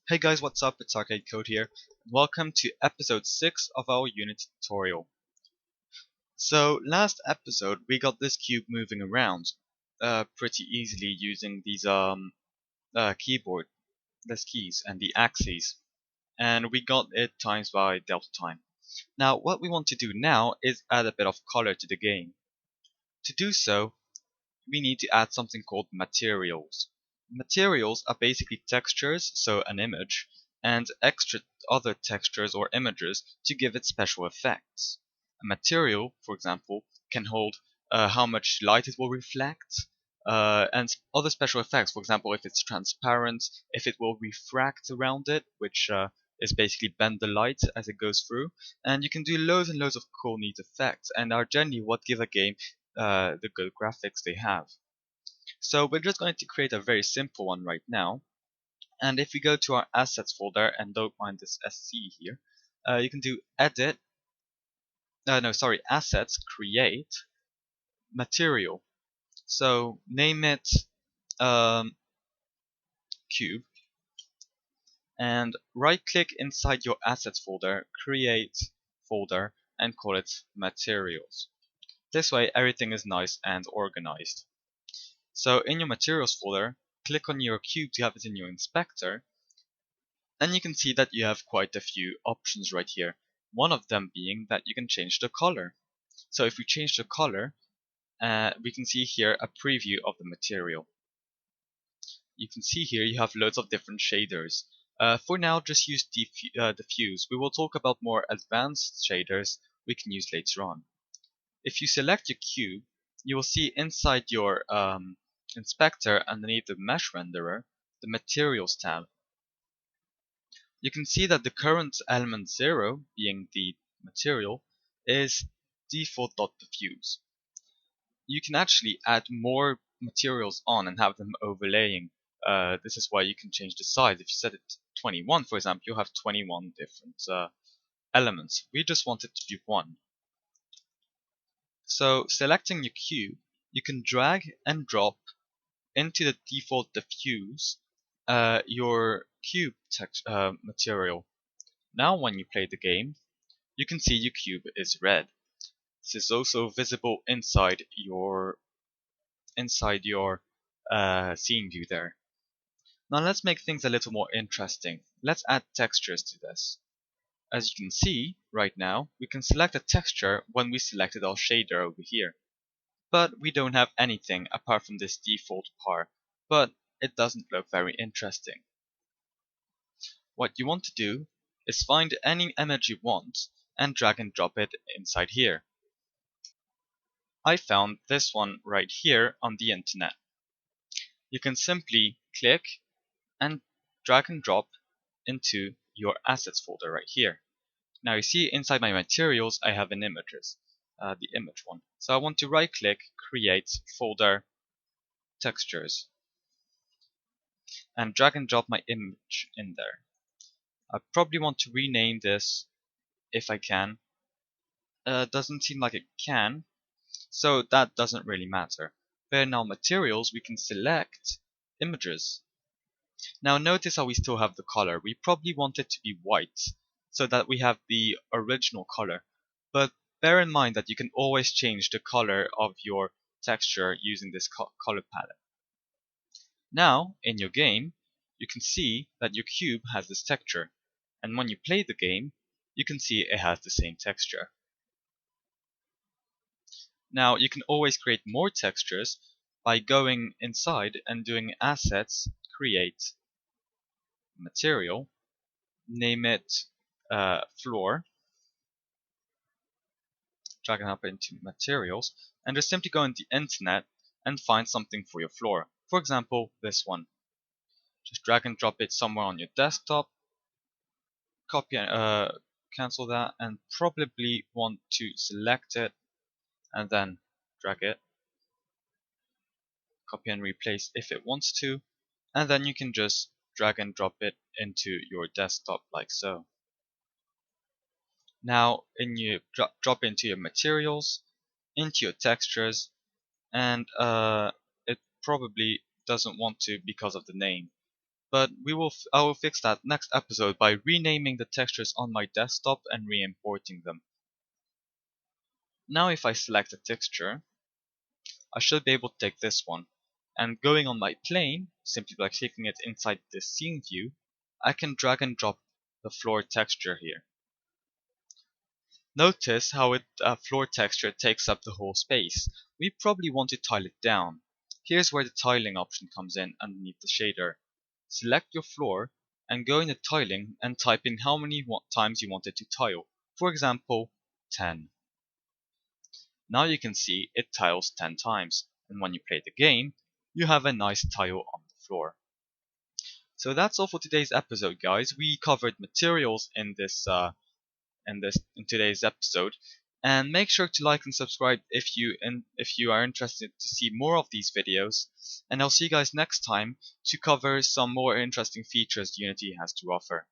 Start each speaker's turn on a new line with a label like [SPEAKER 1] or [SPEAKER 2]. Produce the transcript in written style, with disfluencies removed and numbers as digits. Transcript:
[SPEAKER 1] Hey guys, what's up? It's ArcadeCode here. Welcome to episode 6 of our Unity tutorial. So last episode we got this cube moving around pretty easily using these keyboard, these keys and the axes, and we got it times by delta time. Now what we want to do now is add a bit of color to the game. To do so, we need to add something called materials. Materials are basically textures, so an image, and extra other textures or images to give it special effects. A material, for example, can hold how much light it will reflect, and other special effects, for example, if it's transparent, if it will refract around it, which is basically bend the light as it goes through. And you can do loads and loads of cool, neat effects, and are generally what give a game the good graphics they have. So we're just going to create a very simple one right now. And if we go to our assets folder and don't mind this SC here, you can do edit, assets, create, material. So name it um, cube, and right click inside your assets folder, create folder, and call it materials. This way everything is nice and organized. So in your materials folder, click on your cube to have it in your inspector, and you can see that you have quite a few options right here. One of them being that you can change the color. So if we change the color, we can see here a preview of the material. You can see here you have loads of different shaders. For now, just use diffuse. We will talk about more advanced shaders we can use later on. If you select your cube, you will see inside your inspector underneath the mesh renderer, the materials tab. You can see that the current element 0, being the material, is default.diffuse. You can actually add more materials on and have them overlaying. This is why you can change the size. If you set it to 21, for example, you'll have 21 different elements. We just want it to be 1. So selecting your cube, you can drag and drop into the default diffuse your cube text material. Now when you play the game, you can see your cube is red. This is also visible inside your scene view there. Now let's make things a little more interesting. Let's add textures to this. As you can see right now, we can select a texture when we selected our shader over here. But we don't have anything apart from this default part, but it doesn't look very interesting. What you want to do is find any image you want and drag and drop it inside here. I found this one right here on the internet. You can simply click and drag and drop into your assets folder right here. Now you see inside my materials I have an images, the image one. So I want to right click, create folder textures, and drag and drop my image in there. I probably want to rename this if I can. Doesn't seem like it can, so that doesn't really matter. But in our materials we can select images. Now notice how we still have the color. We probably want it to be white so that we have the original color. But bear in mind that you can always change the color of your texture using this color palette. Now in your game you can see that your cube has this texture, and when you play the game you can see it has the same texture. Now you can always create more textures by going inside and doing assets, create, material, name it floor, drag it up into materials, and just simply go on the internet and find something for your floor. For example, this one. Just drag and drop it somewhere on your desktop, copy and cancel that, and probably want to select it and then drag it, copy and replace if it wants to, and then you can just drag and drop it into your desktop like so. Now you drop into your materials, into your textures, and it probably doesn't want to because of the name. but I will fix that next episode by renaming the textures on my desktop and re-importing them. Now if I select a texture, I should be able to take this one, and going on my plane, simply by clicking it inside the scene view, I can drag and drop the floor texture here. Notice how floor texture takes up the whole space. We probably want to tile it down. Here's where the tiling option comes in underneath the shader. Select your floor and go into tiling and type in how many times you want it to tile. For example, 10. Now you can see it tiles 10 times, and when you play the game, you have a nice tile on the floor. So that's all for today's episode, guys. We covered materials in today's episode, and make sure to like and subscribe if you are interested to see more of these videos. And I'll see you guys next time to cover some more interesting features Unity has to offer.